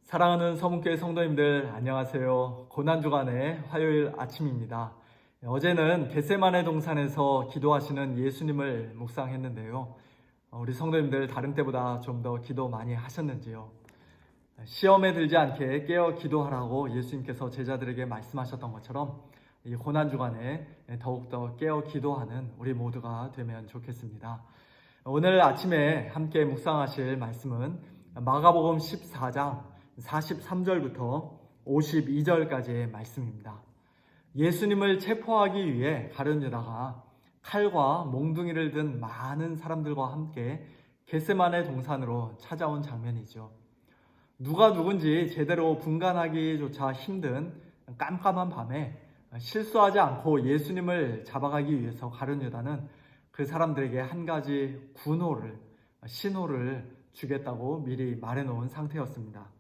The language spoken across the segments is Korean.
사랑하는 서문교회 성도님들 안녕하세요. 고난주간의 화요일 아침입니다. 어제는 겟세마네 동산에서 기도하시는 예수님을 묵상했는데요. 우리 성도님들 다른 때보다 좀 더 기도 많이 하셨는지요? 시험에 들지 않게 깨어 기도하라고 예수님께서 제자들에게 말씀하셨던 것처럼 이 고난주간에 더욱더 깨어 기도하는 우리 모두가 되면 좋겠습니다. 오늘 아침에 함께 묵상하실 말씀은 마가복음 14장 43절부터 52절까지의 말씀입니다. 예수님을 체포하기 위해 가룟 유다가 칼과 몽둥이를 든 많은 사람들과 함께 겟세마네 동산으로 찾아온 장면이죠. 누가 누군지 제대로 분간하기조차 힘든 깜깜한 밤에 실수하지 않고 예수님을 잡아가기 위해서 가룟 유다는 그 사람들에게 한 가지 신호를 주겠다고 미리 말해놓은 상태였습니다.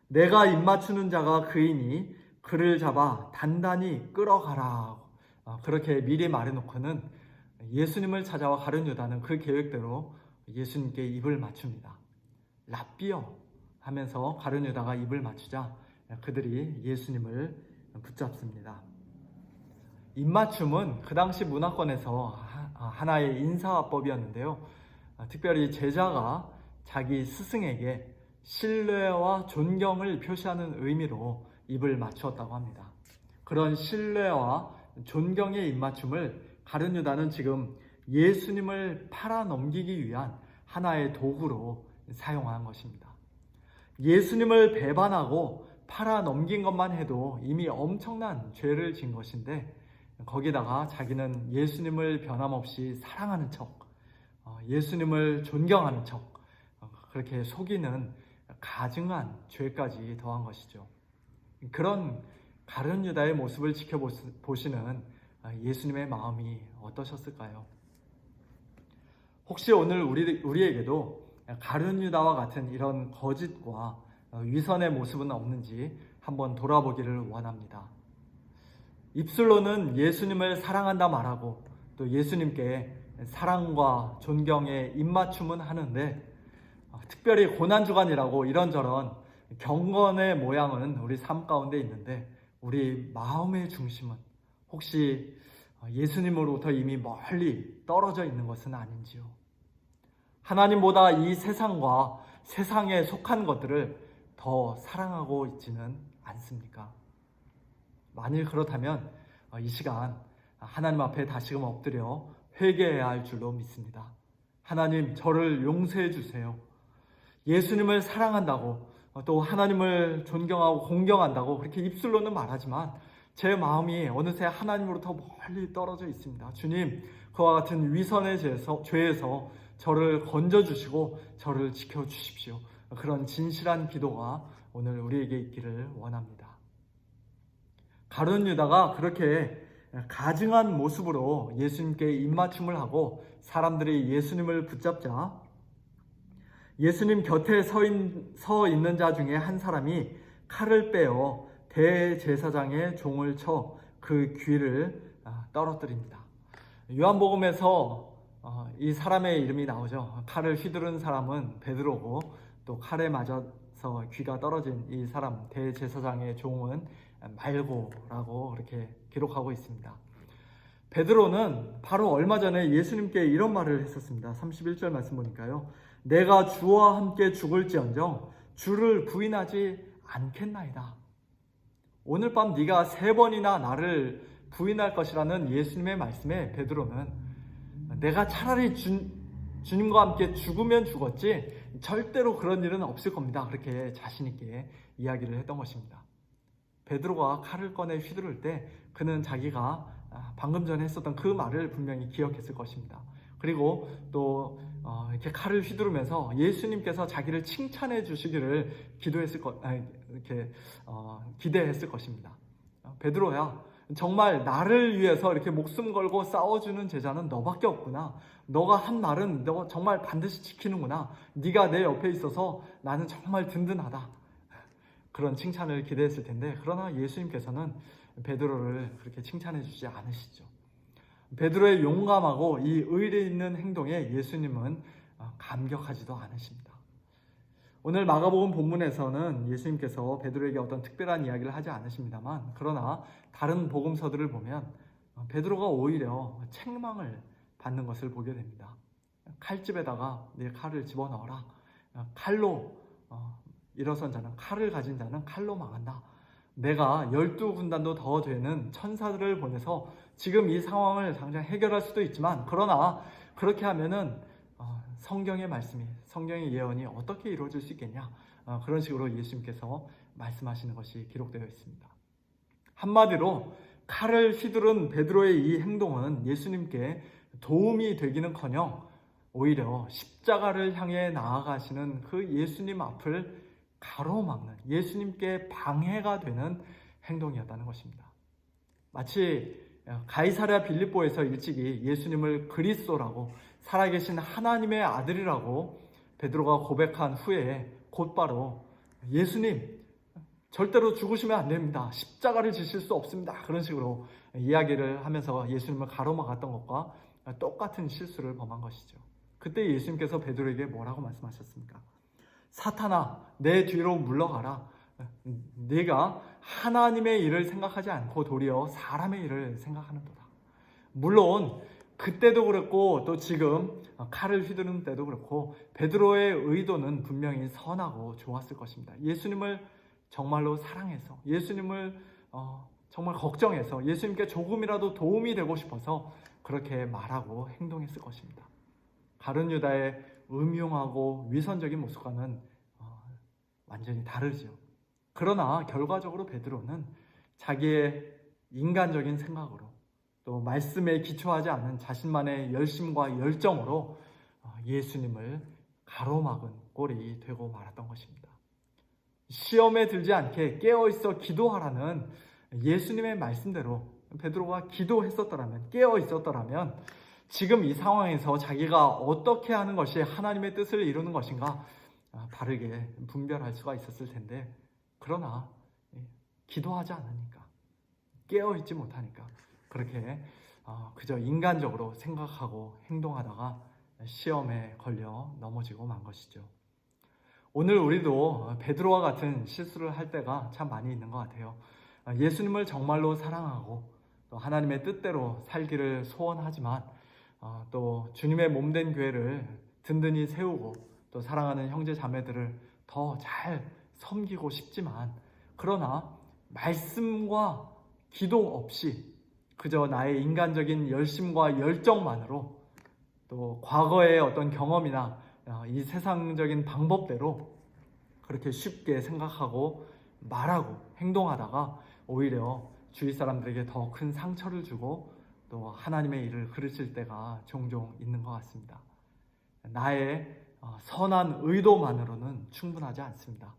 내가 입맞추는 자가 그이니 그를 잡아 단단히 끌어가라. 그렇게 미리 말해놓고는 예수님을 찾아와 가룟 유다는 그 계획대로 예수님께 입을 맞춥니다. 랍비여 하면서 가룟 유다가 입을 맞추자 그들이 예수님을 붙잡습니다. 입맞춤은 그 당시 문화권에서 하나의 인사법이었는데요. 특별히 제자가 자기 스승에게 신뢰와 존경을 표시하는 의미로 입을 맞추었다고 합니다. 그런 신뢰와 존경의 입맞춤을 가룟 유다는 지금 예수님을 팔아넘기기 위한 하나의 도구로 사용한 것입니다. 예수님을 배반하고 팔아넘긴 것만 해도 이미 엄청난 죄를 진 것인데 거기다가 자기는 예수님을 변함없이 사랑하는 척, 예수님을 존경하는 척, 그렇게 속이는 가증한 죄까지 더한 것이죠. 그런 가룟 유다의 모습을 지켜보시는 예수님의 마음이 어떠셨을까요? 혹시 오늘 우리에게도 가룟 유다와 같은 이런 거짓과 위선의 모습은 없는지 한번 돌아보기를 원합니다. 입술로는 예수님을 사랑한다 말하고 또 예수님께 사랑과 존경의 입맞춤은 하는데 특별히 고난주간이라고 이런저런 경건의 모양은 우리 삶 가운데 있는데 우리 마음의 중심은 혹시 예수님으로부터 이미 멀리 떨어져 있는 것은 아닌지요? 하나님보다 이 세상과 세상에 속한 것들을 더 사랑하고 있지는 않습니까? 만일 그렇다면 이 시간 하나님 앞에 다시금 엎드려 회개해야 할 줄로 믿습니다. 하나님, 저를 용서해 주세요. 예수님을 사랑한다고 또 하나님을 존경하고 공경한다고 그렇게 입술로는 말하지만 제 마음이 어느새 하나님으로부터 멀리 떨어져 있습니다. 주님, 그와 같은 위선의 죄에서 저를 건져주시고 저를 지켜주십시오. 그런 진실한 기도가 오늘 우리에게 있기를 원합니다. 가룟 유다가 그렇게 가증한 모습으로 예수님께 입맞춤을 하고 사람들이 예수님을 붙잡자 예수님 곁에 서 있는 자 중에 한 사람이 칼을 빼어 대제사장의 종을 쳐 그 귀를 떨어뜨립니다. 요한복음에서 이 사람의 이름이 나오죠. 칼을 휘두른 사람은 베드로고 또 칼에 맞아서 귀가 떨어진 이 사람 대제사장의 종은 말고라고 이렇게 기록하고 있습니다. 베드로는 바로 얼마 전에 예수님께 이런 말을 했었습니다. 31절 말씀 보니까요. 내가 주와 함께 죽을지언정 주를 부인하지 않겠나이다. 오늘 밤 네가 3번이나 나를 부인할 것이라는 예수님의 말씀에 베드로는 내가 차라리 주님과 함께 죽으면 죽었지 절대로 그런 일은 없을 겁니다. 그렇게 자신 있게 이야기를 했던 것입니다. 베드로가 칼을 꺼내 휘두를 때 그는 자기가 방금 전에 했었던 그 말을 분명히 기억했을 것입니다. 그리고 또 이렇게 칼을 휘두르면서 예수님께서 자기를 칭찬해 주시기를 기대했을 것입니다. 베드로야, 정말 나를 위해서 이렇게 목숨 걸고 싸워주는 제자는 너밖에 없구나. 너가 한 말은 너 정말 반드시 지키는구나. 네가 내 옆에 있어서 나는 정말 든든하다. 그런 칭찬을 기대했을 텐데 그러나 예수님께서는 베드로를 그렇게 칭찬해 주지 않으시죠. 베드로의 용감하고 이 의리 있는 행동에 예수님은 감격하지도 않으십니다. 오늘 마가복음 본문에서는 예수님께서 베드로에게 어떤 특별한 이야기를 하지 않으십니다만, 그러나 다른 복음서들을 보면 베드로가 오히려 책망을 받는 것을 보게 됩니다. 칼집에다가 네 칼을 집어넣어라. 칼로 일어선 자는, 칼을 가진 자는 칼로 망한다. 내가 12군단도 더 되는 천사들을 보내서 지금 이 상황을 당장 해결할 수도 있지만, 그러나 그렇게 하면은 성경의 말씀이, 성경의 예언이 어떻게 이루어질 수 있겠냐, 그런 식으로 예수님께서 말씀하시는 것이 기록되어 있습니다. 한마디로 칼을 휘두른 베드로의 이 행동은 예수님께 도움이 되기는커녕 오히려 십자가를 향해 나아가시는 그 예수님 앞을 가로막는, 예수님께 방해가 되는 행동이었다는 것입니다. 마치 가이사랴 빌립보에서 일찍이 예수님을 그리스도라고, 살아계신 하나님의 아들이라고 베드로가 고백한 후에 곧바로 예수님 절대로 죽으시면 안 됩니다, 십자가를 지실 수 없습니다, 그런 식으로 이야기를 하면서 예수님을 가로막았던 것과 똑같은 실수를 범한 것이죠. 그때 예수님께서 베드로에게 뭐라고 말씀하셨습니까? 사탄아, 내 뒤로 물러가라. 네가 하나님의 일을 생각하지 않고 도리어 사람의 일을 생각하는도다. 물론 그때도 그랬고 또 지금 칼을 휘두르는 때도 그렇고 베드로의 의도는 분명히 선하고 좋았을 것입니다. 예수님을 정말로 사랑해서, 예수님을 정말 걱정해서, 예수님께 조금이라도 도움이 되고 싶어서 그렇게 말하고 행동했을 것입니다. 가룟 유다의 음흉하고 위선적인 모습과는 완전히 다르죠. 그러나 결과적으로 베드로는 자기의 인간적인 생각으로, 또 말씀에 기초하지 않은 자신만의 열심과 열정으로 예수님을 가로막은 꼴이 되고 말았던 것입니다. 시험에 들지 않게 깨어있어 기도하라는 예수님의 말씀대로 베드로가 기도했었더라면, 깨어있었더라면 지금 이 상황에서 자기가 어떻게 하는 것이 하나님의 뜻을 이루는 것인가 바르게 분별할 수가 있었을 텐데, 그러나 기도하지 않으니까, 깨어있지 못하니까 그렇게 그저 인간적으로 생각하고 행동하다가 시험에 걸려 넘어지고 만 것이죠. 오늘 우리도 베드로와 같은 실수를 할 때가 참 많이 있는 것 같아요. 예수님을 정말로 사랑하고 또 하나님의 뜻대로 살기를 소원하지만 또 주님의 몸된 교회를 든든히 세우고 또 사랑하는 형제 자매들을 더 잘 섬기고 싶지만, 그러나 말씀과 기도 없이 그저 나의 인간적인 열심과 열정만으로 또 과거의 어떤 경험이나 이 세상적인 방법대로 그렇게 쉽게 생각하고 말하고 행동하다가 오히려 주위 사람들에게 더 큰 상처를 주고 또 하나님의 일을 그르칠 때가 종종 있는 것 같습니다. 나의 선한 의도만으로는 충분하지 않습니다.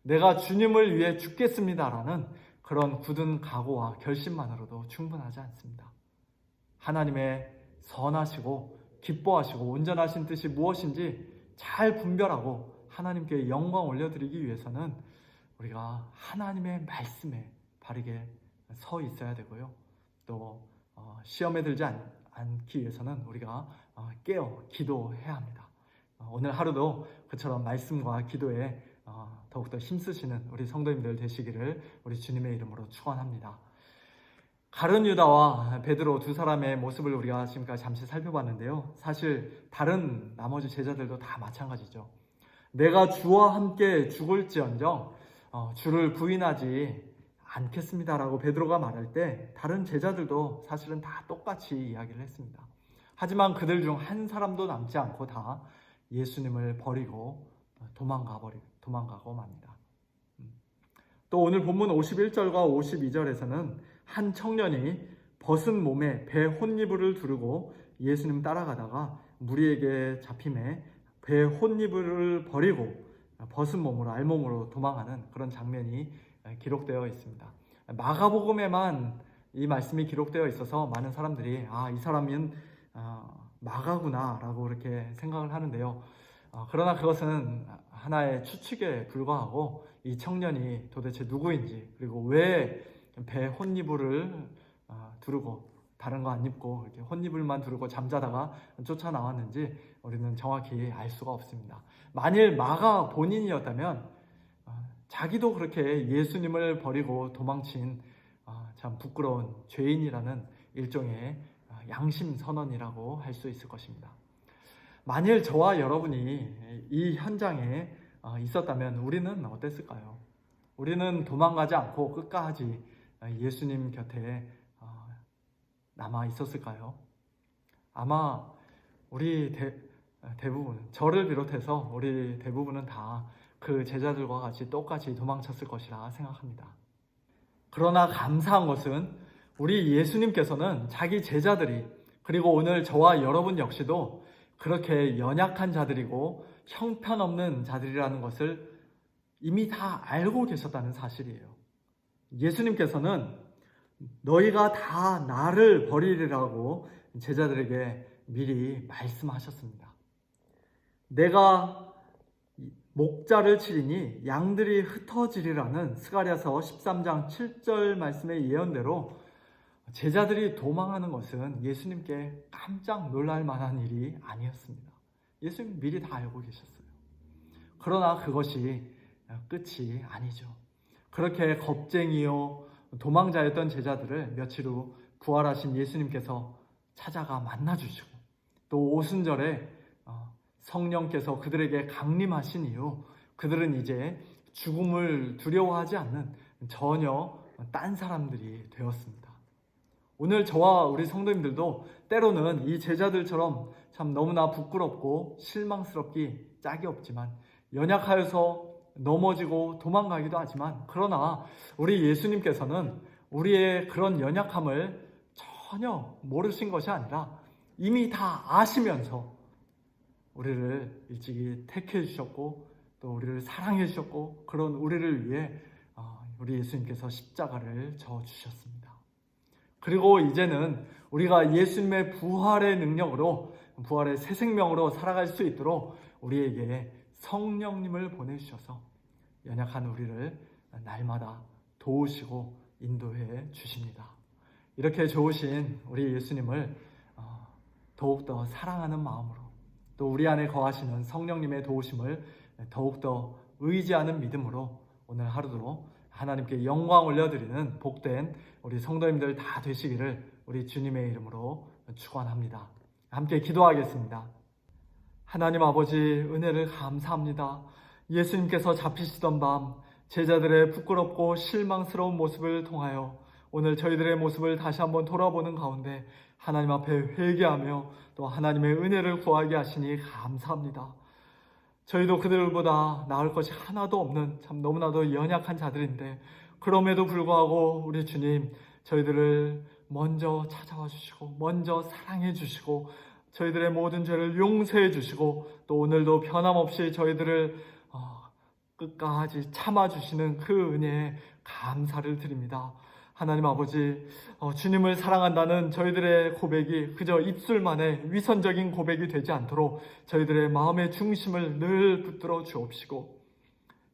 내가 주님을 위해 죽겠습니다라는 그런 굳은 각오와 결심만으로도 충분하지 않습니다. 하나님의 선하시고 기뻐하시고 온전하신 뜻이 무엇인지 잘 분별하고 하나님께 영광 올려드리기 위해서는 우리가 하나님의 말씀에 바르게 서 있어야 되고요. 또 시험에 들지 않기 위해서는 우리가 깨어 기도해야 합니다. 오늘 하루도 그처럼 말씀과 기도에 더욱더 힘쓰시는 우리 성도님들 되시기를 우리 주님의 이름으로 축원합니다. 가룟 유다와 베드로 두 사람의 모습을 우리가 지금까지 잠시 살펴봤는데요. 사실 다른 나머지 제자들도 다 마찬가지죠. 내가 주와 함께 죽을지언정 주를 부인하지 않겠습니다라고 베드로가 말할 때 다른 제자들도 사실은 다 똑같이 이야기를 했습니다. 하지만 그들 중 한 사람도 남지 않고 다 예수님을 버리고 도망가고 맙니다. 또 오늘 본문 51절과 52절에서는 한 청년이 벗은 몸에 배 혼이불을 두르고 예수님 따라가다가 무리에게 잡힘에 배 혼이불을 버리고 벗은 몸으로, 알몸으로 도망하는 그런 장면이 기록되어 있습니다. 마가복음에만 이 말씀이 기록되어 있어서 많은 사람들이 이 사람은 마가구나 라고 이렇게 생각을 하는데요. 그러나 그것은 하나의 추측에 불과하고 이 청년이 도대체 누구인지, 그리고 왜 배 혼이불을 두르고 다른 거 안 입고 이렇게 혼입을만 두르고 잠자다가 쫓아나왔는지 우리는 정확히 알 수가 없습니다. 만일 마가 본인이었다면 자기도 그렇게 예수님을 버리고 도망친 참 부끄러운 죄인이라는 일종의 양심 선언이라고 할 수 있을 것입니다. 만일 저와 여러분이 이 현장에 있었다면 우리는 어땠을까요? 우리는 도망가지 않고 끝까지 예수님 곁에 남아 있었을까요? 아마 우리 대부분, 저를 비롯해서 우리 대부분은 다 그 제자들과 같이 똑같이 도망쳤을 것이라 생각합니다. 그러나 감사한 것은 우리 예수님께서는 자기 제자들이, 그리고 오늘 저와 여러분 역시도 그렇게 연약한 자들이고 형편없는 자들이라는 것을 이미 다 알고 계셨다는 사실이에요. 예수님께서는 너희가 다 나를 버리리라고 제자들에게 미리 말씀하셨습니다. 내가 목자를 치리니 양들이 흩어지리라는 스가랴서 13장 7절 말씀의 예언대로 제자들이 도망하는 것은 예수님께 깜짝 놀랄 만한 일이 아니었습니다. 예수님 미리 다 알고 계셨어요. 그러나 그것이 끝이 아니죠. 그렇게 겁쟁이요 도망자였던 제자들을 며칠 후 부활하신 예수님께서 찾아가 만나주시고, 또 오순절에 성령께서 그들에게 강림하신 이후 그들은 이제 죽음을 두려워하지 않는 전혀 딴 사람들이 되었습니다. 오늘 저와 우리 성도님들도 때로는 이 제자들처럼 참 너무나 부끄럽고 실망스럽기 짝이 없지만, 연약하여서 넘어지고 도망가기도 하지만, 그러나 우리 예수님께서는 우리의 그런 연약함을 전혀 모르신 것이 아니라 이미 다 아시면서 우리를 일찍이 택해 주셨고, 또 우리를 사랑해 주셨고, 그런 우리를 위해 우리 예수님께서 십자가를 져 주셨습니다. 그리고 이제는 우리가 예수님의 부활의 능력으로, 부활의 새 생명으로 살아갈 수 있도록 우리에게 성령님을 보내주셔서 연약한 우리를 날마다 도우시고 인도해 주십니다. 이렇게 좋으신 우리 예수님을 더욱더 사랑하는 마음으로, 또 우리 안에 거하시는 성령님의 도우심을 더욱더 의지하는 믿음으로 오늘 하루도 하나님께 영광 올려드리는 복된 우리 성도님들 다 되시기를 우리 주님의 이름으로 축원합니다. 함께 기도하겠습니다. 하나님 아버지, 은혜를 감사합니다. 예수님께서 잡히시던 밤 제자들의 부끄럽고 실망스러운 모습을 통하여 오늘 저희들의 모습을 다시 한번 돌아보는 가운데 하나님 앞에 회개하며 또 하나님의 은혜를 구하게 하시니 감사합니다. 저희도 그들보다 나을 것이 하나도 없는 참 너무나도 연약한 자들인데, 그럼에도 불구하고 우리 주님 저희들을 먼저 찾아와 주시고 먼저 사랑해 주시고 저희들의 모든 죄를 용서해 주시고, 또 오늘도 변함없이 저희들을 끝까지 참아주시는 그 은혜에 감사를 드립니다. 하나님 아버지, 주님을 사랑한다는 저희들의 고백이 그저 입술만의 위선적인 고백이 되지 않도록 저희들의 마음의 중심을 늘 붙들어 주옵시고,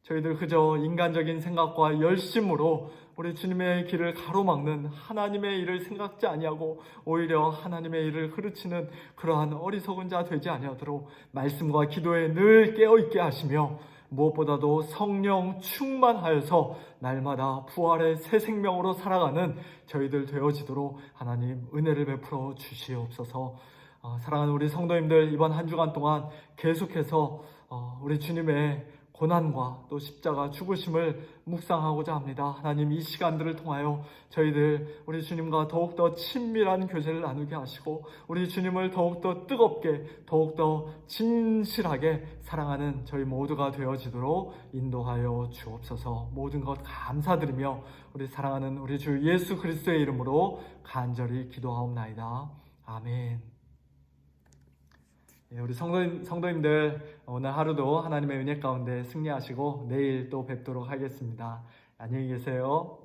저희들 그저 인간적인 생각과 열심으로 우리 주님의 길을 가로막는 하나님의 일을 생각지 아니하고 오히려 하나님의 일을 흐르치는 그러한 어리석은 자 되지 아니하도록 말씀과 기도에 늘 깨어있게 하시며, 무엇보다도 성령 충만하여서 날마다 부활의 새 생명으로 살아가는 저희들 되어지도록 하나님 은혜를 베풀어 주시옵소서. 사랑하는 우리 성도님들, 이번 한 주간 동안 계속해서 우리 주님의 고난과 또 십자가 죽으심을 묵상하고자 합니다. 하나님, 이 시간들을 통하여 저희들 우리 주님과 더욱더 친밀한 교제를 나누게 하시고 우리 주님을 더욱더 뜨겁게 더욱더 진실하게 사랑하는 저희 모두가 되어지도록 인도하여 주옵소서. 모든 것 감사드리며 우리 사랑하는 우리 주 예수 그리스도의 이름으로 간절히 기도하옵나이다. 아멘. 우리 성도님들, 오늘 하루도 하나님의 은혜 가운데 승리하시고 내일 또 뵙도록 하겠습니다. 안녕히 계세요.